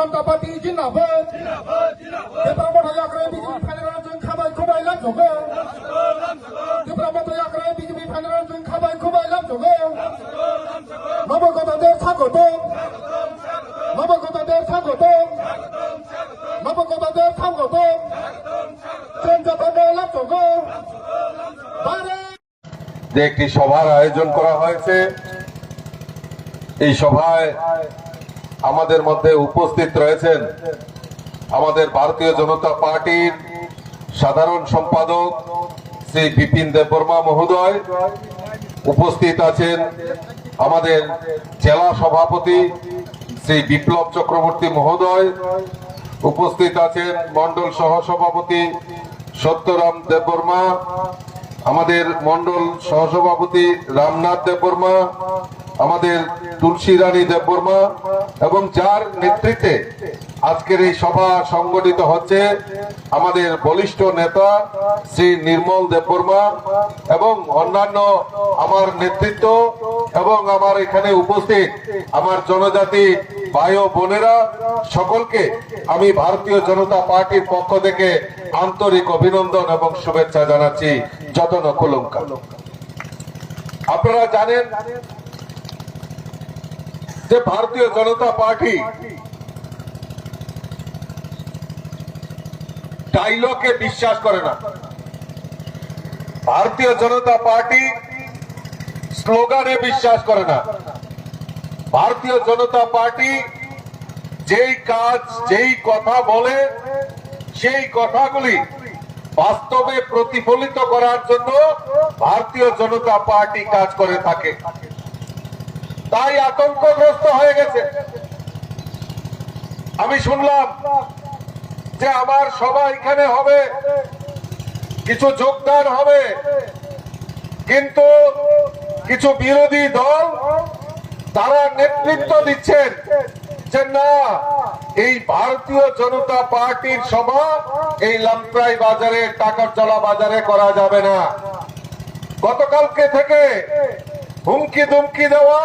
जनता party जिन्दाबाद Tripura मथाय आग्राय BJP final जों खाबाय खुबाय लामजोबो Tripura मथाय आग्राय BJP final जों खाबाय खुबाय लामजोबो नवगतদের স্বাগত নবগতদের স্বাগত নবগতদের স্বাগত ট্রেন যাত্রা লামজোবো যে একটি সভার আয়োজন করা হয়েছে। এই সভায় আমাদের মধ্যে উপস্থিত রয়েছেন আমাদের ভারতীয় জনতা পার্টির সাধারণ সম্পাদক শ্রী বিপিন দেববর্মা মহোদয়, উপস্থিত আছেন আমাদের জেলা সভাপতি শ্রী বিপ্লব চক্রবর্তী মহোদয়, উপস্থিত আছেন মন্ডল সহসভাপতি সত্যরাম দেববর্মা, আমাদের মন্ডল সহসভাপতি রামনাথ দেববর্মা, আমাদের তুলসী রানী দেববর্মা, এবং যার নেতৃত্বে আজকের এই সভা সংগঠিত হচ্ছে আমাদের বলিষ্ঠ নেতা শ্রী নির্মল দেববর্মা এবং অন্যান্য আমার নেতৃত্ব এবং আমার এখানে উপস্থিত আমার জনজাতি ভাই ও বোনেরা, সকলকে আমি ভারতীয় জনতা পার্টির পক্ষ থেকে আন্তরিক অভিনন্দন এবং শুভেচ্ছা জানাচ্ছি। যতন কলঙ্কা। আপনারা জানেন যে ভারতীয় জনতা পার্টি ডায়লগে বিশ্বাস করে না। ভারতীয় জনতা পার্টি স্লোগানে বিশ্বাস করে না। ভারতীয় জনতা পার্টি যেই কাজ যেই কথা বলে সেই কথাগুলি বাস্তবে প্রতিফলিত করার জন্য ভারতীয় জনতা পার্টি কাজ করে থাকে। তাই আতঙ্কগ্রস্ত হয়ে গেছে। আমি শুনলাম যে আমার সভা এখানে হবে, কিছু যোগদান হবে, কিন্তু কিছু বিরোধী দল তারা নেতৃত্ব দিচ্ছেন যে না, এই ভারতীয় জনতা পার্টির সভা এই লামপ্রাই বাজারে টাকারজলা বাজারে করা যাবে না। গতকালকে থেকে হুমকি ধুমকি দেওয়া,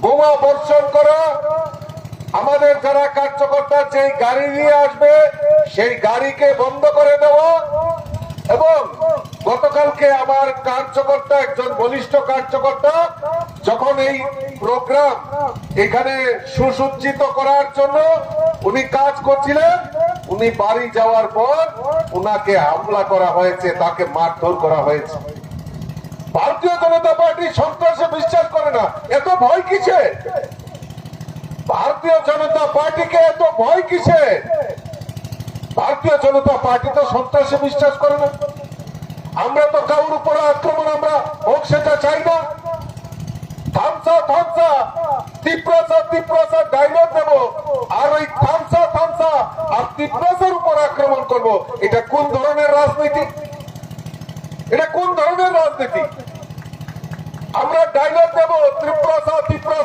বোমা বর্ষণ করা, আমাদের যারা কার্যকর্তা যেই গাড়ি নিয়ে আসবে সেই গাড়িকে বন্ধ করে দেওয়া, এবং গতকালকে আমার কার্যকর্তা একজন বলিষ্ঠ কার্যকর্তা যখন এই প্রোগ্রাম এখানে সুসজ্জিত করার জন্য উনি কাজ করছিলেন, উনি বাড়ি যাওয়ার পর উনাকে হামলা করা হয়েছে, তাকে মারধর করা হয়েছে। ভারতীয় জনতা পার্টি সন্ত্রাসে বিশ্বাস করে না। এত ভয় কিসে? ভারতীয় জনতা পার্টিকে এত ভয় কিসে? ভারতীয় জনতা পার্টি তো সন্ত্রাসে বিশ্বাস করে না। আমরা তো কারোর উপরে আক্রমণ আমরা হোক সেটা চাই না। থামসা থামসা তীব্রসা তীব্রসা ডায়লগ দেব আর ওই থামসা থামসা আর তীব্রসার উপর আক্রমণ করব, এটা কোন ধরনের রাজনীতি? এটা কোন ধরনের রাজনীতি? আমরা ডায়লগ দেব ত্রিপুরা ত্রিপুরা,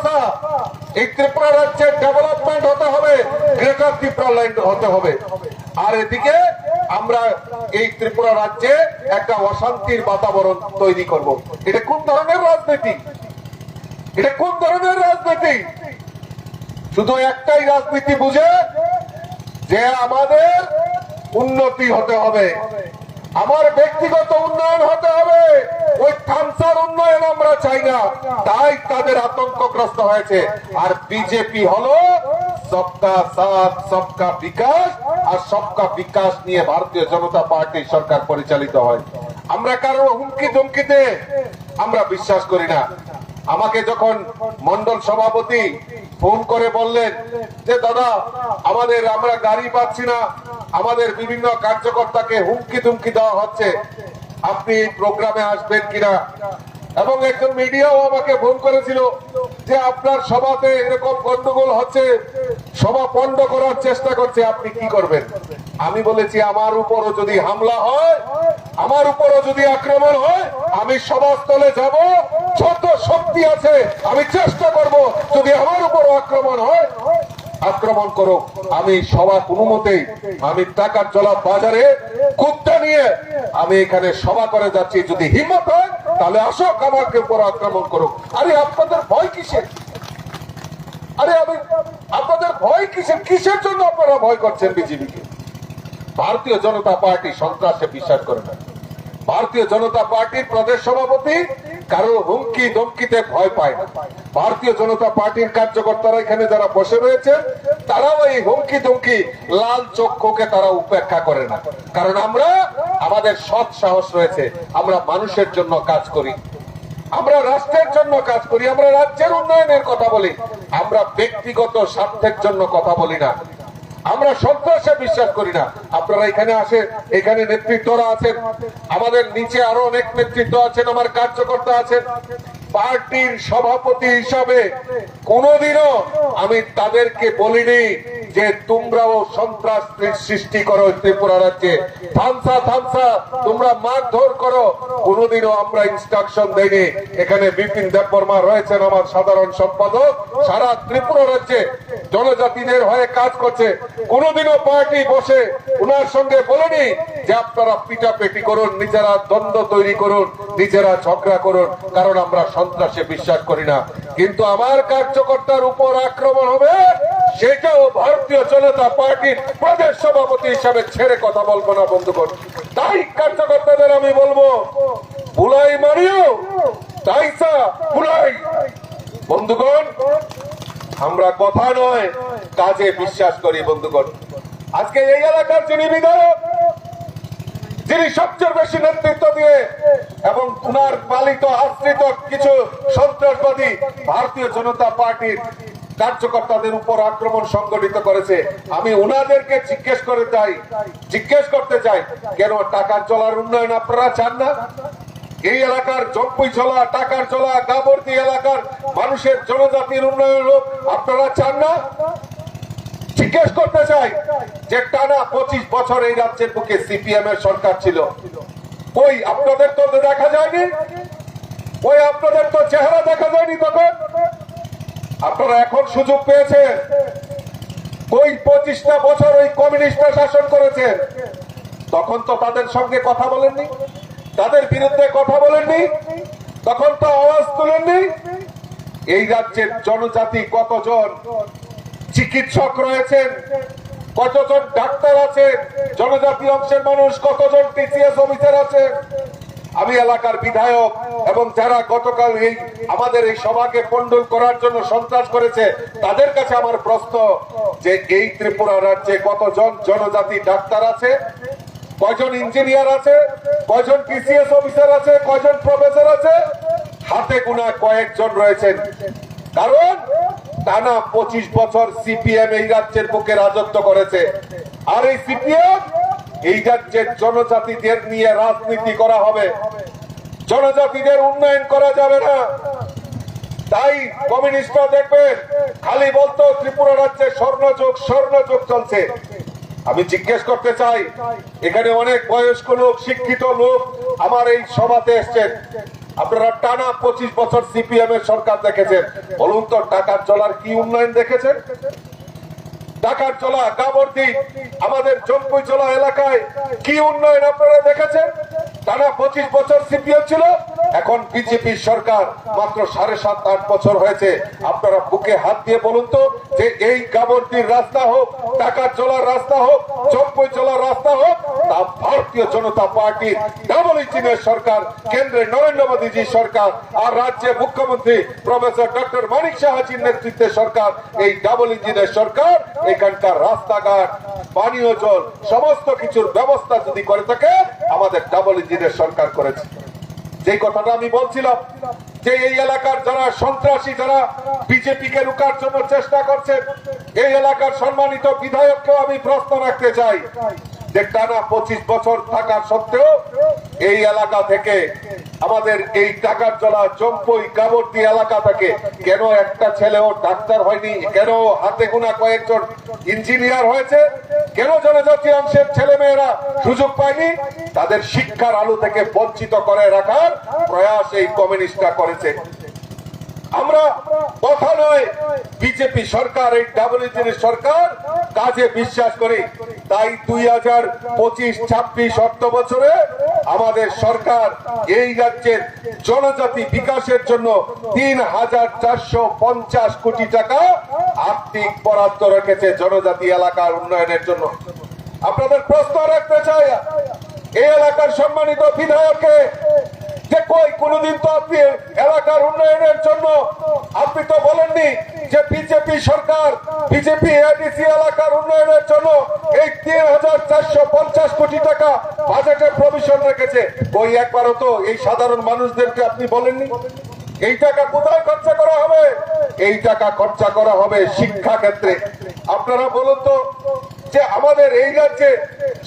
এই ত্রিপুরা রাজ্যের ডেভেলপমেন্ট হতে হবে, গ্রেটার ত্রিপুরা ল্যান্ড হতে হবে, আর এদিকে আমরা এই ত্রিপুরা রাজ্যে একটা অশান্তির বাতাবরণ তৈরি করব। এটা কোন ধরনের রাজনীতি? এটা কোন ধরনের রাজনীতি? শুধু একটাই রাজনীতি বুঝে যে আমাদের উন্নতি হতে হবে, আমার ব্যক্তিগত উন্নয়ন হতে হবে, ওই থামসার উন্নয়ন আমরা চাই না। তাই তাদের আতঙ্কগ্রস্ত হয়েছে। আর বিজেপি হলো সবকা সাথ সবকা বিকাশ, আর সবকা বিকাশ নিয়ে ভারতীয় জনতা পার্টি সরকার পরিচালিত হয়। আমরা কারো হুমকি ধমকিতে আমরা বিশ্বাস করি না। আমাকে যখন মন্ডল সভাপতি ফোন করে বললেন যে দাদা আমরা গাড়ি পাচ্ছি না, আমাদের বিভিন্ন কার্যকর্তাকে হুমকি ধুমকি দেওয়া হচ্ছে, আপনি প্রোগ্রামে আসবেন কিনা, এবং একজন মিডিয়াও আমাকে ফোন করেছিল যে আপনার সভাতে এরকম গন্ডগোল হচ্ছে, সভা পণ্ড করার চেষ্টা করছে, আপনি কি করবেন? আমি বলেছি আমার উপরও যদি হামলা হয়, আমার উপরও যদি আক্রমণ হয়, আমি সভাস্থলে যাব, যত শক্তি আছে আমি চেষ্টা করব, যদি আমার উপর আক্রমণ হয় আক্রমণ করো, আমি সভা কোনো মতেই আমি টাকারজলা বাজারে কুত্তা নিয়ে আমি এখানে সভা করে যাচ্ছি, যদি হিম্মত হয় তাহলে আসো আমাকে উপর আক্রমণ করো। আরে আপনাদের ভয় কিসের? আরে আপনাদের ভয় কিসের জন্য আপনারা ভয় করছেন বিজেপিকে? ভারতীয় জনতা পার্টি সন্ত্রাসে বিশ্বাস করে না। ভারতীয় জনতা পার্টির প্রদেশ সভাপতি কারো হুমকি ধমকিতে ভয় পায় না। ভারতীয় জনতা পার্টির কার্যকর্তারা এখানে যারা বসে রয়েছে তারাও এই হুমকি ধমকি লাল চক্ষুকে তারা উপেক্ষা করে না। কারণ আমরা আমাদের সৎ সাহস রয়েছে, আমরা মানুষের জন্য কাজ করি, আমরা রাষ্ট্রের জন্য কাজ করি, আমরা রাজ্যের উন্নয়নের কথা বলি, আমরা ব্যক্তিগত স্বার্থের জন্য কথা বলি না, আমরা সন্ত্রাসে বিশ্বাস করি না। আপনারা এখানে আসে, এখানে নেতৃত্বরা আছেন, আমাদের নিচে আরো অনেক নেতৃত্ব আছেন, আমার কার্যকর্তা আছেন। পার্টির সভাপতি হিসাবে কোনোদিনও আমি তাদেরকে বলিনি যে তোমরাও সন্ত্রাস সৃষ্টি করো ত্রিপুরা রাজ্যে, থামসা তোমরা মারধর করো, কোনোদিনও আমরা ইনস্ট্রাকশন দেইনি। এখানে বিপিন দেববর্মা রয়েছেন আমার সাধারণ সম্পাদক, সারা ত্রিপুরা রাজ্যে জনজাতিদের হয়ে কাজ করছে। কোনোদিনও পার্টি বসে ওনার সঙ্গে বলেনি যে আপনারা পিটাপিটি করুন, নিজেরা দ্বন্দ্ব তৈরি করুন, নিজেরা ঝগড়া করুন, কারণ আমরা সন্ত্রাসে বিশ্বাস করি না। কিন্তু আমার কার্যকর্তার উপর আক্রমণ হবে, সেটাও ভারতীয় জনতা পার্টির প্রদেশ সভাপতি হিসাবে ছেড়ে কথা বলবো না বন্ধুগণ। তাই কার্যকর্তাদের আমি বলবো, বুলাই মারিও তাইসা বুলাই। বন্ধুগণ, আমরা কথা নয় কাজে বিশ্বাস করি বন্ধুগণ। আজকে এই এলাকার যিনি বিধায়ক, যিনি সবচেয়ে বেশি নেতৃত্ব দিয়ে এবং উনার পালিত আশ্রিত কিছু সন্ত্রাসবাদী ভারতীয় জনতা পার্টির কার্যকর্তাদের উপর আক্রমণ সংগঠিত করেছে, আমি উনাদেরকে জিজ্ঞেস করতে চাই, কেন টাকার চলার উন্নয়ন আপনারা চান না? এই এলাকার জম্পুই চলা, টাকার চলা, গাবর্দি এলাকার মানুষের জনজাতির উন্নয়ন হোক, আপনারা চান না? জিজ্ঞেস করতে চাই যে টানা 25 বছর এই রাজ্যের বুকে সিপিএম এর সরকার ছিল, কই আপনাদের তো দেখা যায়নি, কই আপনাদের তো চেহারা দেখা যায়নি তখন? আপনারা এখন সুযোগ পেয়েছেন, কই 25টা বছর ওই কমিউনিস্টরা শাসন করেছেন, তখন তো তাদের সঙ্গে কথা বলেননি, তাদের বিরুদ্ধে কথা বলেননি, তখন তো আওয়াজ তুলেননি। এই রাজ্যের জনজাতি কতজন চিকিৎসক রয়েছেন, কতজন ডাক্তার আছেন, জনজাতি অংশের মানুষ কতজন টিসিএস অফিসার আছে। আমি এলাকার বিধায়ক এবং যারা গতকাল এই আমাদের এই সভাকে পন্ডল করার জন্য সন্ত্রাস করেছে, তাদের কাছে আমার প্রশ্ন যে এই ত্রিপুরা রাজ্যে কতজন জনজাতি ডাক্তার আছে, কয়জন ইঞ্জিনিয়ার আছে, কয়জন টিসিএস অফিসার আছে, কয়জন প্রফেসর আছে? হাতে গোনা কয়েকজন রয়েছেন। কারণ টানা 25 বছর সিপিএম এই রাজ্যের বুকে রাজত্ব করেছে, আর এই সিপিএম এই রাজ্যের জনজাতিদের নিয়ে রাজনীতি করা হবে, জনজাতিদের উন্নয়ন করা যাবে না। তাই কমিউনিস্টরা দেখবেন খালি বলতো ত্রিপুরা রাজ্যে স্বর্ণযুগ চলছে। আমি জিজ্ঞেস করতে চাই, এখানে অনেক বয়স্ক লোক, শিক্ষিত লোক আমার এই সভাতে এসছেন, আপনারা টানা 25 বছর সিপিএম এর সরকার দেখেছেন, বলুন তো টাকার চলার কি উন্নয়ন দেখেছেন? টাকার চলা, গাবর্দি, আমাদের জম্পুই চলা এলাকায় কি উন্নয়ন আপনারা দেখেছেন? টানা 25 বছর সিপিএম ছিল, এখন বিজেপির সরকার মাত্র 7.5-8 বছর হয়েছে। আপনারা বুকে হাত দিয়ে বলুন তো যে এই গাবর্দির রাস্তা হোক, টাকার চলার রাস্তা হোক, জম্পুই চলার রাস্তা হোক, তা ভারতীয় জনতা পার্টির ডাবল ইঞ্জিনের সরকার, কেন্দ্রে নরেন্দ্র মোদীজির সরকার, আর রাজ্যে মুখ্যমন্ত্রী প্রফেসর ডক্টর মানিক সাহাজির নেতৃত্বে সরকার, এই ডাবল ইঞ্জিনের সরকার এখানকার রাস্তাঘাট, পানীয় জল, সমস্ত কিছুর ব্যবস্থা যদি করে থাকে আমাদের ডাবল ইঞ্জিনের সরকার করেছে। যে কথাটা আমি বলছিলাম যে এই এলাকার যারা সন্ত্রাসী, যারা বিজেপিকে রুখার জন্য চেষ্টা করছে, এই এলাকার সম্মানিত বিধায়ককেও আমি প্রশ্ন রাখতে চাই যে টানা 25 বছর থাকার সত্ত্বেও এই এলাকা থেকে, আমাদের এই টাকার জলা জম্পুই গাবর্দি এলাকা থেকে কেন একটা ছেলেও ডাক্তার হয়নি, কেন হাতে গোনা কয়েকজন ইঞ্জিনিয়ার হয়েছে, কেন জনজাতি অংশের ছেলে মেয়েরা সুযোগ পায়নি? তাদের শিক্ষার আলো থেকে বঞ্চিত করে রাখার প্রয়াস এই কমিউনিস্টরা করেছে। আমরা কথা নয় বিজেপি সরকার, এই ডাবল ইঞ্জিনের সরকার কাজে বিশ্বাস করি। তাই 2025-26 অর্থ বছরে আমাদের সরকার এই রাজ্যের জনজাতি বিকাশের জন্য 3,450 কোটি টাকা আর্থিক বরাদ্দ রেখেছে জনজাতি এলাকার উন্নয়নের জন্য। আপনাদের প্রশ্ন রাখতে চাই, এই এলাকার সম্মানিত বিধায়ককে যে কোনদিন তো আপনি এলাকার উন্নয়নের জন্য আপনি তো বলেননি যে বিজেপি সরকার বিজেপি এডিসি এলাকার উন্নয়নের জন্য এই 3,450 কোটি টাকা বাজেটে প্রভিশন রেখেছে। ওই একবারও তো এই সাধারণ মানুষদেরকে আপনি বলেননি এই টাকা কোথায় খরচা করা হবে। এই টাকা খরচা করা হবে শিক্ষা ক্ষেত্রে। আপনারা বলুন তো যে আমাদের এই রাজ্যে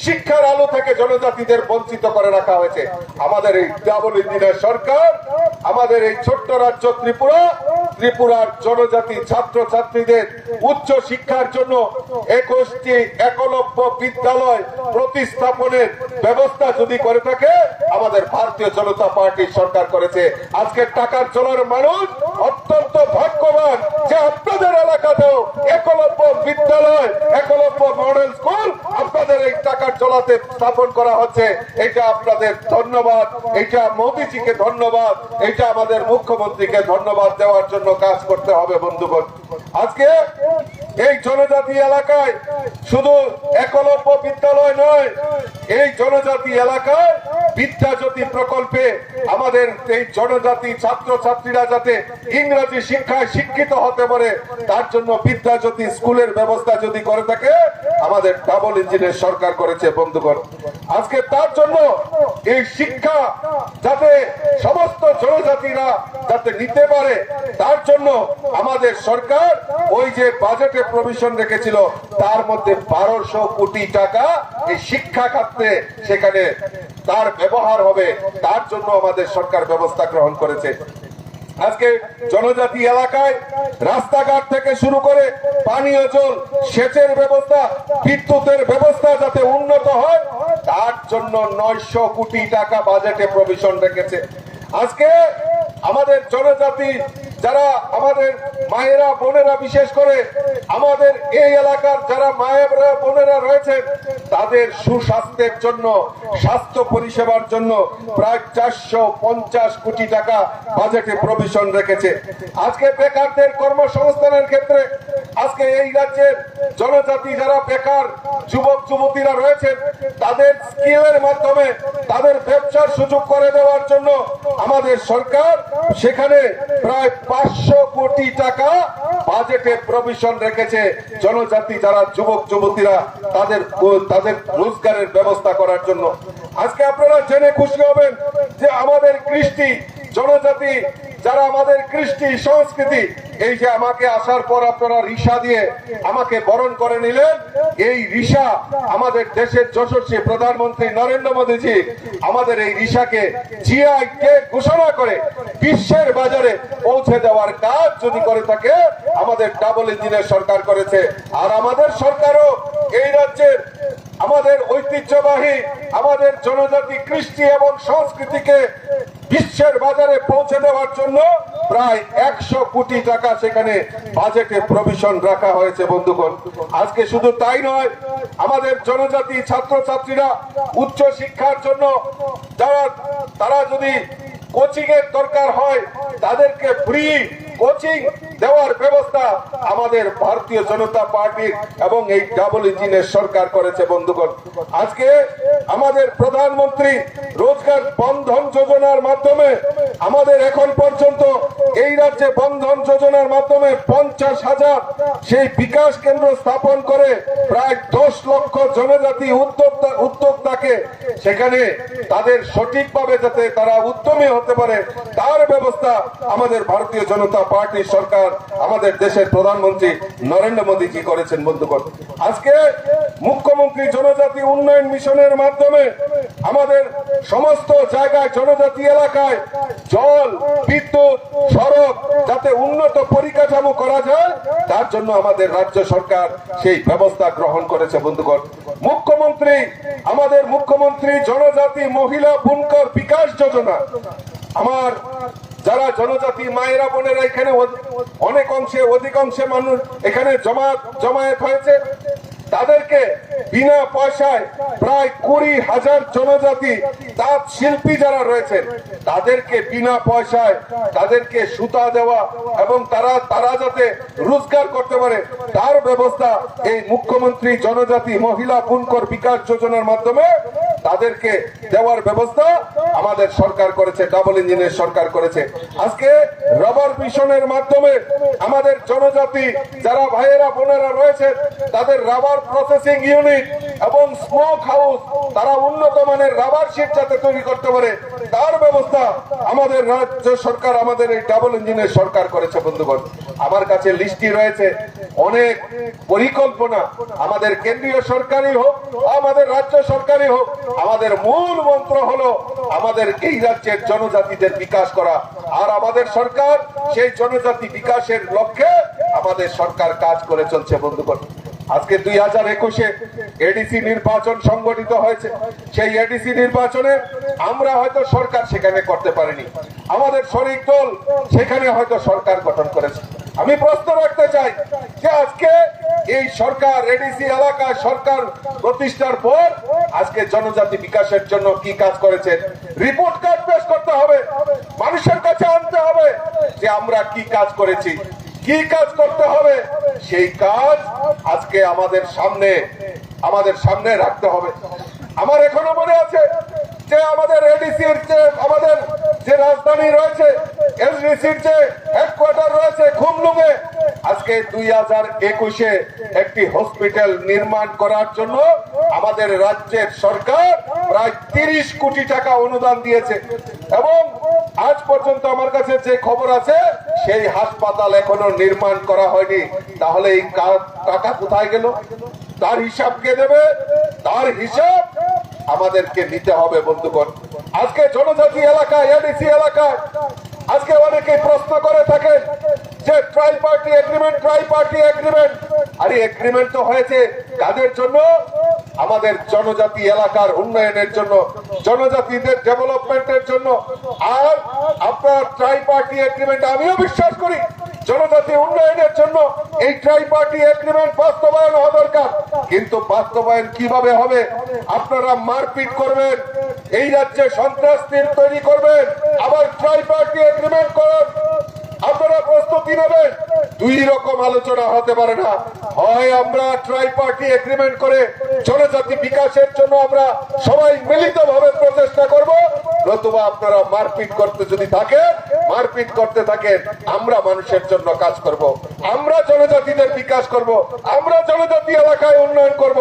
শিক্ষার আলো থেকে জনজাতিদের বঞ্চিত করে রাখা হয়েছে। আমাদের এই ডাবল ইঞ্জিনের সরকার আমাদের এই ছোট্ট রাজ্য ত্রিপুরার জনজাতি ছাত্র ছাত্রীদের উচ্চ শিক্ষার জন্য 21টি একলব্য বিদ্যালয় প্রতিস্থাপনের ব্যবস্থা যদি করে থাকে আমাদের ভারতীয় জনতা পার্টির সরকার করেছে। আজকের টাকার চলার মানুষ অত্যন্ত ভাগ্যবান যে আপনাদের এলাকাতেও একলব্য বিদ্যালয় একলব্য মডেল স্কুল আপনাদের এই টাকার চলাতে স্থাপন করা হচ্ছে। এটা আপনাদের ধন্যবাদ, এটা মোদীজিকে ধন্যবাদ, এটা আমাদের মুখ্যমন্ত্রীকে ধন্যবাদ দেওয়ার জন্য কাজ করতে হবে বন্ধুগণ। আজকে এই জনজাতি এলাকায় শুধু একলব্য বিদ্যালয় নয়, এই জনজাতি এলাকায় বিদ্যাজ্যোতি প্রকল্পে আমাদের এই জনজাতি ছাত্র ছাত্রীরা যাতে ইংরেজি শিক্ষায় শিক্ষিত হতে পারে তার জন্য বিদ্যাজ্যোতি স্কুলের ব্যবস্থা যদি করে থাকে আমাদের ডাবল ইঞ্জিনের সরকার করেছে বন্ধুগণ। আজকে তার জন্য এই শিক্ষা যাতে সমস্ত জনজাতিরা যাতে নিতে পারে তার জন্য আমাদের সরকার ওই যে বাজেটে প্রভিশন রেখেছিল তার মধ্যে 1200 কোটি টাকা এই শিক্ষা খাতে সেখানে তার ব্যবহার হবে তার জন্য আমাদের সরকার ব্যবস্থা গ্রহণ করেছে। আজকে জনজাতি এলাকায় রাস্তাঘাট থেকে শুরু করে পানীয় জল সেচের ব্যবস্থা বিদ্যুতের ব্যবস্থা যাতে উন্নত হয় তার জন্য 900 কোটি টাকা বাজেটে প্রভিশন রেখেছে। আজকে আমাদের জনজাতি যারা আমাদের মায়েরা বোনেরা বিশেষ করে আমাদের এই এলাকার যারা মায়েরা বোনেরা রয়েছেন তাদের সুস্বাস্থ্যের জন্য স্বাস্থ্য পরিষেবার জন্য প্রায় 450 কোটি টাকা বাজেটে প্রভিশন রেখেছে। আজকে বেকারদের কর্মসংস্থানের ক্ষেত্রে আজকে এই রাজ্যের জনজাতি যারা বেকার যুবক যুবতীরা রয়েছেন তাদের স্কিলের মাধ্যমে তাদের ব্যবসার সুযোগ করে দেওয়ার জন্য আমাদের সরকার সেখানে প্রায় 500 কোটি টাকা বাজেটে প্রভিশন রেখেছে। জনজাতি যারা যুবক যুবতীরা তাদের রোজগারের ব্যবস্থা করার জন্য। আজকে আপনারা জেনে খুশি হবেন যে আমাদের কৃষ্টি জনজাতি যারা আমাদের কৃষ্টি সংস্কৃতি এই যে আমাকে আসার পর আপনারা রিসা দিয়ে আমাকে বরণ করে নিলেন, এই রিসা আমাদের দেশের যশস্বী প্রধানমন্ত্রী নরেন্দ্র মোদীজি আমাদের এই রিসাকে জিআই ট্যাগ ঘোষণা করে বিশ্বের বাজারে পৌঁছে দেওয়ার কাজ যদি করে থাকে আমাদের ডাবল ইঞ্জিনের সরকার করেছে। আর আমাদের সরকারও এই রাজ্যের আমাদের ঐতিহ্যবাহী আমাদের জনজাতি কৃষ্টি এবং সংস্কৃতিকে বিশ্বের বাজারে পৌঁছে দেওয়ার জন্য প্রায় 100 কোটি টাকা সেখানে বাজেটে প্রভিশন রাখা হয়েছে বন্ধুগণ। আজকে শুধু তাই নয়, আমাদের জনজাতি ছাত্রছাত্রীরা উচ্চ শিক্ষার জন্য তারা যদি কোচিং এর দরকার হয় তাদেরকে ফ্রি কোচিং দেওয়ার ব্যবস্থা আমাদের ভারতীয় জনতা পার্টির এবং এই ডাবল ইঞ্জিনের সরকার করেছে বন্ধুগণ। আজকে আমাদের প্রধানমন্ত্রী রোজগার বন্ধন যোজনার মাধ্যমে আমাদের এখন পর্যন্ত এই রাজ্যে বন্ধন যোজনার মাধ্যমে 50,000 সেই বিকাশ কেন্দ্র স্থাপন করে প্রায় 10 লক্ষ জনজাতি উদ্যোক্তাকে সেখানে তাদের সঠিকভাবে যাতে তারা উদ্যমী হতে পারে তার ব্যবস্থা আমাদের ভারতীয় জনতা পার্টির সরকার আমাদের দেশের প্রধানমন্ত্রী নরেন্দ্র মোদীজি করেছেন বন্ধুগণ। আজকে মুখ্যমন্ত্রী জনজাতি উন্নয়ন মিশনের মাধ্যমে আমাদের সমস্ত জায়গায় জনজাতি এলাকায় জল বিদ্যুৎ সড়ক যাতে উন্নত পরিকাঠামো করা যায় তার জন্য আমাদের রাজ্য সরকার সেই ব্যবস্থা গ্রহণ করেছে বন্ধুগণ। আমাদের মুখ্যমন্ত্রী জনজাতি মহিলা বুনকর বিকাশ যোজনা আমার যারা জনজাতি মায়েরা বোনেরা এখানে অনেক অংশে অধিকাংশে মানুষ এখানে জমায়েত হয়েছে তাদেরকে বিনা পয়সায় প্রায় 20,000 জনজাতি তাঁত শিল্পী যারা রয়েছেন তাদেরকে বিনা পয়সায় তাদেরকে সুতা দেওয়া এবং তারা যাতে রোজগার করতে পারে তার ব্যবস্থা এই মুখ্যমন্ত্রী জনজাতি মহিলা বুনকর বিকাশ যোজনার মাধ্যমে তাদেরকে দেওয়ার ব্যবস্থা আমাদের সরকার করেছে, ডাবল ইঞ্জিনের সরকার করেছে। আজকে রবার মিশনের মাধ্যমে আমাদের জনজাতি যারা ভাইয়েরা বোনেরা রয়েছে তাদের রাবার প্রসেসিং ইউনিট এবং স্মোক হাউস তারা উন্নত মানের রাবার শিট যাতে তৈরি করতে পারে তার ব্যবস্থা আমাদের রাজ্য সরকার, আমাদের এই ডাবল ইঞ্জিনের সরকার করেছে। বন্ধুগণ, আমার কাছে লিস্টটি রয়েছে, অনেক পরিকল্পনা আমাদের কেন্দ্রীয় সরকারই হোক আমাদের রাজ্য সরকারই হোক, আমাদের মূল মন্ত্র হলো আমাদের এই রাজ্যের জনজাতিদের বিকাশ করা। আর আমাদের সরকার সেই জনজাতি বিকাশের লক্ষ্যে আমাদের সরকার কাজ করে চলছে। বন্ধুগণ, আজকে 2021-এ এডিসি নির্বাচন সংগঠিত হয়েছে। সেই এডিসি নির্বাচনে আমরা হয়তো সরকার সেখানে করতে পারিনি, আমাদের শরিক দল সেখানে হয়তো সরকার গঠন করেছে। আমি প্রশ্ন রাখতে চাই যে আজকে এই সরকার এডিসি এলাকায় সরকার প্রতিষ্ঠার পর আজকে জনজাতি বিকাশের জন্য কি কাজ করেছেন, রিপোর্ট কার্ড পেশ করতে হবে, মানুষের কাছে আনতে হবে যে আমরা কি কাজ করেছি, কি কাজ করতে হবে। সেই কাজ আজকে আমাদের সামনে রাখতে হবে। আমার এখনো মনে আছে যে আমাদের এডিসির আমাদের যে রাজধানী রয়েছে, এসডিসির যে হেডকোয়ার্টার রয়েছে খুমলুঙে, আজকে 2021-এ একটি হসপিটাল নির্মাণ করার জন্য আমাদের রাজ্যের সরকার প্রায় 30 কোটি টাকা অনুদান দিয়েছে এবং আজ পর্যন্ত আমার কাছে যে খবর আছে সেই হাসপাতাল এখনো নির্মাণ করা হয়নি। তাহলে এই টাকা কোথায় গেল? তার হিসাব কে দেবে? তার হিসাব আমাদেরকে নিতে হবে। বন্ধুগণ, আজকে জনজাতি এলাকায় এডিসি এলাকায় আজকে অনেকে প্রশ্ন করে থাকেন যে ট্রাই পার্টি এগ্রিমেন্ট, আরে এগ্রিমেন্ট তো হয়েছে কাদের জন্য? আমাদের জনজাতি এলাকার উন্নয়নের জন্য, জনজাতিদের ডেভেলপমেন্টের জন্য। আর আপনার ট্রাই পার্টি এগ্রিমেন্ট আমিও বিশ্বাস করি জনজাতি উন্নয়নের জন্য এই ট্রাই পার্টি এগ্রিমেন্ট বাস্তবায়ন হওয়া দরকার, কিন্তু বাস্তবায়ন কিভাবে হবে? আপনারা মারপিট করবেন, এই রাজ্যে সন্ত্রাস তৈরি করবেন, আবার ট্রাই পার্টি এগ্রিমেন্ট করেন, আপনারা প্রস্তুতি নেবেন। দুই রকম আলোচনা হতে পারে না। হয় আমরা ট্রাই পার্টি এগ্রিমেন্ট করে জনজাতি বিকাশের জন্য আমরা সবাই মিলিতভাবে প্রচেষ্টা করব, নতুবা আপনারা মারপিট করতে থাকেন, আমরা মানুষের জন্য কাজ করব, আমরা জনজাতিদের বিকাশ করব, আমরা জনজাতি এলাকায় উন্নয়ন করব,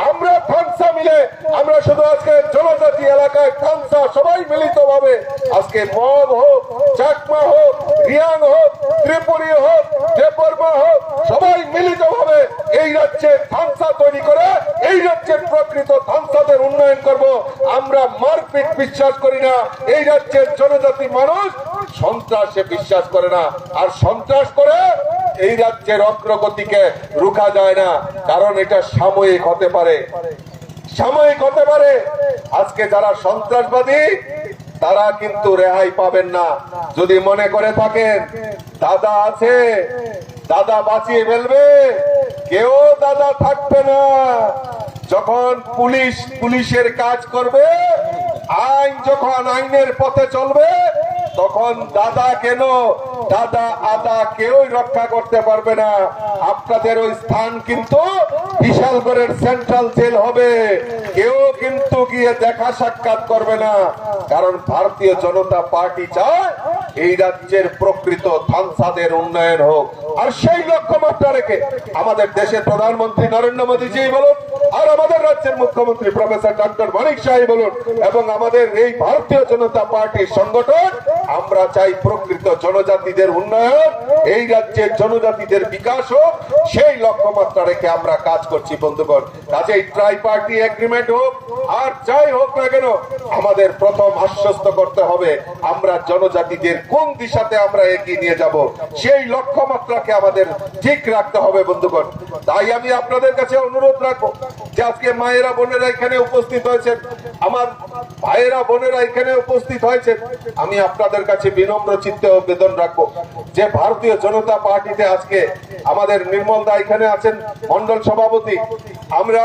আমরা থানসা মিলে আমরা শুধু আজকে জনজাতি এলাকায় থানসা সবাই মিলিতভাবে আজকে মগ হোক, চাকমা হোক, রিয়াং হোক, ত্রিপুরী হোক, দেববর্মা হোক, সবাই মিলিতভাবে এই রাজ্যে থানসা তৈরি করে এই রাজ্যের প্রকৃত থানসাদের উন্নয়ন করব। আমরা মারপিট বিশ্বাস করি না, এই রাজ্যের জনজাতি মানুষ সন্ত্রাসে বিশ্বাস করে না, আর সন্ত্রাস করে এই রাজ্যের অগ্রগতিকে রুখা যায় না, কারণ এটা সাময়িক হতে পারে। আজকে যারা সন্ত্রাসবাদী তারা কিন্তু রেহাই পাবেন না। যদি মনে করে থাকেন দাদা আছে, দাদা বাঁচিয়ে ফেলবে, কেউ দাদা থাকবে না। যখন পুলিশের কাজ করবে, আইন যখন আইনের পথে চলবে, তখন দাদা কেন দাদা আদা কেউই রক্ষা করতে পারবে না। আপনাদের ওই স্থান কিন্তু বিশালগড়ের সেন্ট্রাল জেল হবে, কেউ কিন্তু গিয়ে দেখা সাক্ষাৎ করবে না, কারণ ভারতীয় জনতা পার্টি চায় এই রাজ্যের প্রকৃত থানসাদের উন্নয়ন হোক। আর সেই লক্ষ্যমাত্রা রেখে আমাদের দেশের প্রধানমন্ত্রী নরেন্দ্র মোদীজি বলুন, আর আমাদের রাজ্যের মুখ্যমন্ত্রী প্রফেসর ডক্টর মানিক সাহেব বলুন, এবং আমাদের এই ভারতীয় জনতা পার্টির সংগঠন, আমরা চাই প্রকৃত জনজাতিদের উন্নয়ন, এই রাজ্যের জনজাতিদের বিকাশ হোক, সেই লক্ষ্যমাত্রা রেখে আমরা কাজ করছি। বন্ধুগণ, কাজেই ট্রাই পার্টি এগ্রিমেন্ট হোক আর যাই হোক না কেন, আমাদের প্রথম আশ্বস্ত করতে হবে আমরা জনজাতিদের কোন দিশাতে আমরা এগিয়ে নিয়ে যাব, সেই লক্ষ্যমাত্রাকে আমাদের ঠিক রাখতে হবে। বন্ধুগণ, তাই আমি আপনাদের কাছে অনুরোধ রাখবো যে আজকে মায়েরা বোনেরা এখানে উপস্থিত হয়েছেন, আমার ভাইয়েরা বোনেরা এখানে উপস্থিত হয়েছেন, আমি আপনাদের কাছে বিনম্র চিত্তে আবেদন রাখবো যে ভারতীয় জনতা পার্টিতে আজকে আমাদের নির্মল দা এখানে আছেন মন্ডল সভাপতি, আমরা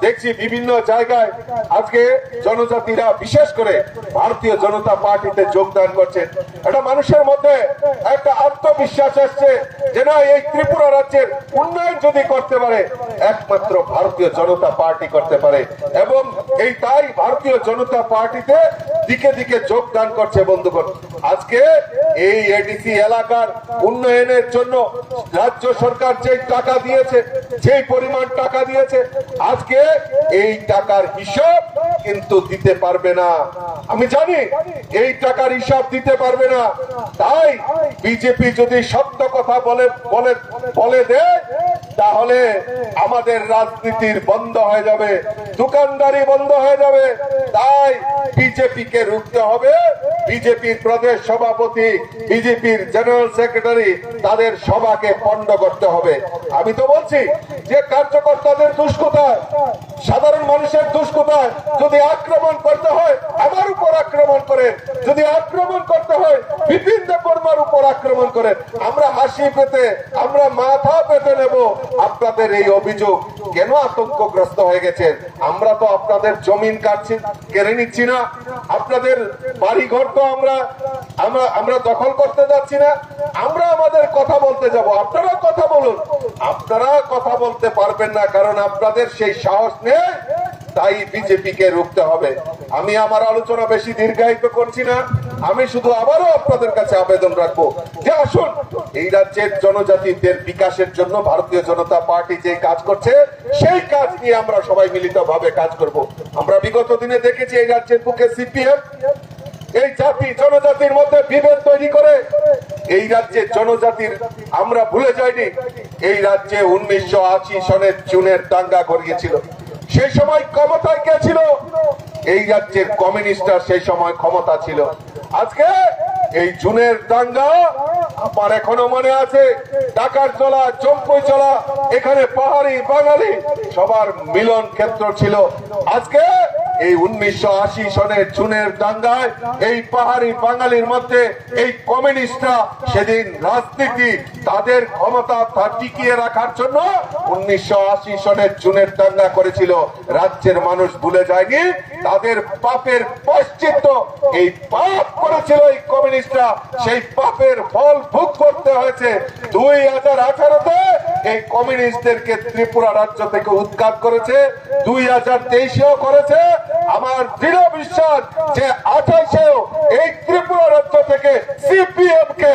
দেখছি বিভিন্ন জায়গায় আজকে জনজাতিরা বিশেষ করে ভারতীয় জনতা পার্টিতে যোগদান করছেন। এটা মানুষের মধ্যে একটা আত্মবিশ্বাস আসছে যে না, এই ত্রিপুরা রাজ্যের উন্নয়ন যদি করতে পারে একমাত্র ভারতীয় জনতা পার্টি করতে পারে, এবং এই তাই ভারতীয় জনতা পার্টিতে দিকে দিকে যোগদান করছে। বন্ধুগণ, আজকে এই এডিসি এলাকার উন্নয়নের জন্য রাজ্য সরকার যে টাকা দিয়েছে, যে পরিমাণ টাকা দিয়েছে, আজকে এই টাকার হিসাব কিন্তু দিতে পারবে না। আমি জানি এই টাকার হিসাব দিতে পারবে না, তাই বিজেপি যদি সত্য কথা বলে দেয় তাহলে আমাদের রাজনীতির বন্ধ হয়ে যাবে, দোকানদারি বন্ধ হয়ে যাবে। তাই বিজেপিকে রুখতে হবে। বিজেপির প্রদেশ সভাপতি, বিজেপির জেনারেল সেক্রেটারি, তাদের সভাকে পণ্ড করতে হবে। আমি তো বলছি যে কার্যকর্তাদের দোষ কোথায়, সাধারণ মানুষের দোষ কোথায়? যদি আক্রমণ করতে হয় আমার উপর আক্রমণ করেন, যদি আক্রমণ করতে হয় বিপিন দেববর্মার উপর আক্রমণ করেন। আমরা হাসি পেতে, আমরা মাথা পেতে নেব আপনাদের এই অভিযোগ কেন আতঙ্কগ্রস্ত হয়ে গেছেন। আমরা তো আপনাদের জমিন কেড়ে নিচ্ছি না, আপনাদের বাড়িঘর তো আমরা দখল করতে যাচ্ছি না, আমরা আমাদের কথা বলতে যাব। আপনারা কথা বলুন, আপনারা কথা বলতে পারবেন না কারণ আপনাদের সেই সাহস নেই, তাই বিজেপিকে রুখতে হবে। আমি আমার আলোচনা বেশি দীর্ঘায়িত করছি না, আমি শুধু আবারও আপনাদের কাছে আবেদন রাখবো যে আসুন, এই রাজ্যের জনজাতিদের বিকাশের জন্য ভারতীয় জনতা পার্টি যে কাজ করছে সেই কাজ নিয়ে আমরা সবাই মিলিতভাবে কাজ করব। আমরা বিগত দিনে দেখেছি এই রাজ্যের বুকে সিপিএম এই জাতি জনজাতির মধ্যে বিভেদ তৈরি করে এই রাজ্যের জনজাতির আমরা ভুলে যাইনি। এই রাজ্যে 1980 সনের জুনের দাঙ্গা ঘটিয়েছিল, সেই সময় ক্ষমতায় কে ছিল? এই রাজ্যের কমিউনিস্টরা সেই সময় ক্ষমতা ছিল। আজকে এই জুনের দাঙ্গা আমার এখনো মনে আছে, টাকার চলা, চম্পুই চলা, এখানে পাহাড়ি বাঙালি সবার মিলন ক্ষেত্র ছিল। আজকে এই 1980 সনের জুনের দাঙ্গায় এই পাহাড়ি বাঙালির মধ্যে এই কমিউনিস্টরা সেদিন রাজনীতি তাদের ক্ষমতা টিকিয়ে রাখার জন্য 1980 সনের জুনের দাঙ্গা করেছিল। রাজ্যের মানুষ ভুলে যায়নি, তাদের পাপের প্রায়শ্চিত্ত এই পাপ করেছিল এই কমিউনিস্টরা, সেই পাপের ফল ভোগ করতে হয়েছে। 2018-তে এই কমিউনিস্টদেরকে ত্রিপুরা রাজ্য থেকে উৎখাত করেছে, 2023-এও করেছে। আমার দৃঢ় বিশ্বাস যে 28-এও এই ত্রিপুরা রাজ্য থেকে সিপিএম কে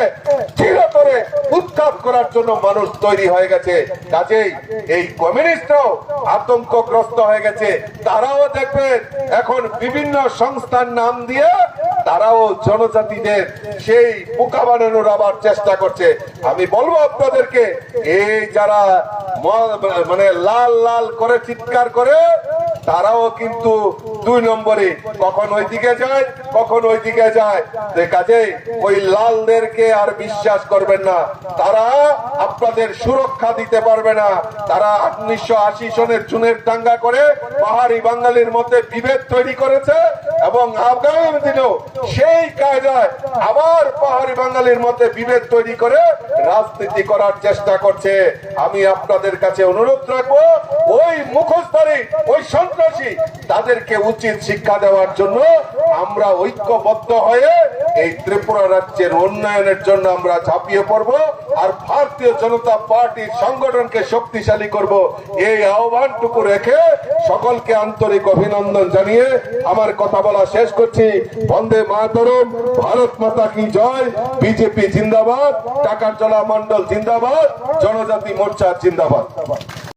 চিরতরে উৎখাত করার জন্য মানুষ তৈরি হয়ে গেছে। কাজেই এই কমিউনিস্টরাও আতঙ্কগ্রস্ত হয়ে গেছে। তারাও দেখবেন এখন বিভিন্ন সংস্থার নাম দিয়ে তারাও জনজাতিদের সেই বোকা বানানোর আবার চেষ্টা করছে। আমি বলবো আপনাদেরকে, এই যারা মানে লাল লাল করে চিৎকার করে তারাও কিন্তু 2 নম্বরে, কখন ওইদিকে যায় কখন ওইদিকে যায়। কাজেই ওই লালদেরকে আর বিশ্বাস করবেন না, তারা আপনাদের সুরক্ষা দিতে পারবে না। তারা 1980 সনের জুনের দাঙ্গা করে পাহাড়ি বাঙালির মধ্যে বিভেদ তৈরি করেছে এবং আগামী দিনেও সেই কায়দায় আবার পাহাড়ি বাঙালির মধ্যে বিভেদ তৈরি করে রাজনীতি করার চেষ্টা করছে। আমি আপনাদের কাছে অনুরোধ রাখবো, ওই মুখোশধারী, ওই সন্ত্রাসী, তাদেরকে উচিত শিক্ষা দেওয়ার জন্য আমরা ঐক্যবদ্ধ হয়ে এই ত্রিপুরা রাজ্যের উন্নয়নের জন্য আমরা ঝাঁপিয়ে পড়ব আর ভারতীয় জনতা পার্টির সংগঠনকে শক্তিশালী করব। এই আহ্বানটুকু রেখে সকলকে আন্তরিক অভিনন্দন জানিয়ে আমার কথা বলা শেষ করছি। বন্দে মাতরম, ভারত মাতা কি জয়, বিজেপি জিন্দাবাদ, টাকার চলা মন্ডল জিন্দাবাদ, জনজাতি মোর্চা জিন্দাবাদ।